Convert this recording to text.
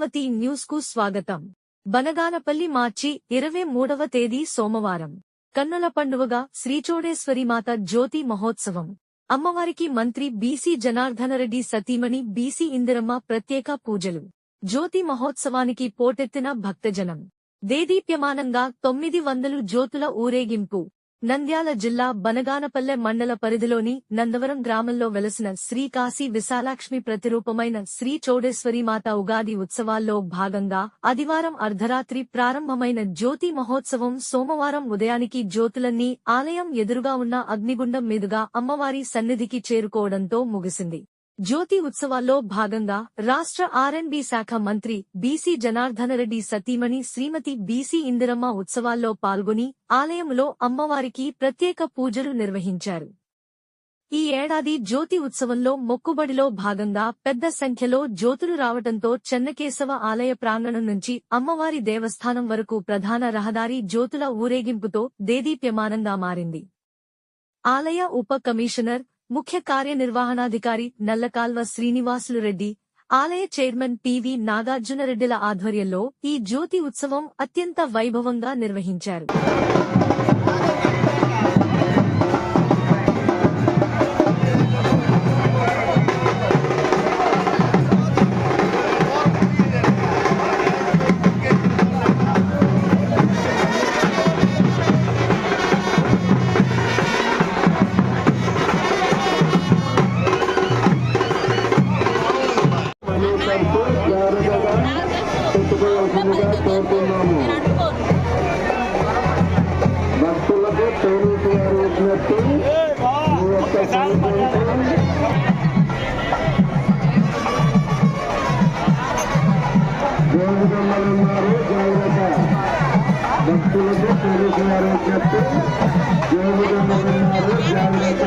Amaravati news కు స్వాగతం. బనగానపల్లి మార్చి 23వ తేదీ సోమవారం కన్నుల పండువగా శ్రీచోడేశ్వరీమాత జ్యోతి మహోత్సవం. అమ్మవారికి మంత్రి బీసీ జనార్దనరెడ్డి సతీమణి బీసీ ఇందిరమ్మ ప్రత్యేక పూజలు. జ్యోతి మహోత్సవానికి పోటెత్తిన భక్తజనం. దేదీప్యమానంగా 900 జ్యోతుల ఊరేగింపు. నంద్యాల జిల్లా బనగానపల్లె మండల పరిధిలోని నందవరం గ్రామంలో వెలసిన శ్రీ కాశీ విశాలాక్ష్మి ప్రతిరూపమైన శ్రీ చౌడేశ్వరీమాత ఉగాది ఉత్సవాల్లో భాగంగా ఆదివారం అర్ధరాత్రి ప్రారంభమైన జ్యోతి మహోత్సవం సోమవారం ఉదయానికి జ్యోతులన్నీ ఆలయం ఎదురుగా ఉన్న అగ్నిగుండం మీదుగా అమ్మవారి సన్నిధికి చేరుకోవడంతో ముగిసింది. జ్యోతి ఉత్సవాల్లో భాగంగా రాష్ట్ర ఆర్ఎండ్బి శాఖ మంత్రి బీసీ జనార్దనరెడ్డి సతీమణి శ్రీమతి బీసీ ఇందిరమ్మ ఉత్సవాల్లో పాల్గొని ఆలయంలో అమ్మవారికి ప్రత్యేక పూజలు నిర్వహించారు. ఈ ఏడాది జ్యోతి ఉత్సవంలో మొక్కుబడిలో భాగంగా పెద్ద సంఖ్యలో జ్యోతులు రావడంతో చెన్నకేశవ ఆలయ ప్రాంగణం నుంచి అమ్మవారి దేవస్థానం వరకు ప్రధాన రహదారి జ్యోతుల ఊరేగింపుతో దేదీప్యమానంగా మారింది. ఆలయ ఉప కమిషనర్, ముఖ్య కార్యనిర్వహణాధికారి నల్లకాల్వ శ్రీనివాసులు రెడ్డి, ఆలయ చైర్మన్ పివి నాగార్జునరెడ్డిల ఆధ్వర్యంలో ఈ జ్యోతి ఉత్సవం అత్యంత వైభవంగా నిర్వహించారు. భక్తులకు పోలీసు వారు వచ్చినట్టు జోగుదమ్మలున్నారు, జాగ్రత్త. భక్తులకు పోలీసు వారు వచ్చినట్టు జోగుదమ్మలున్నారు, జాగ్రత్త.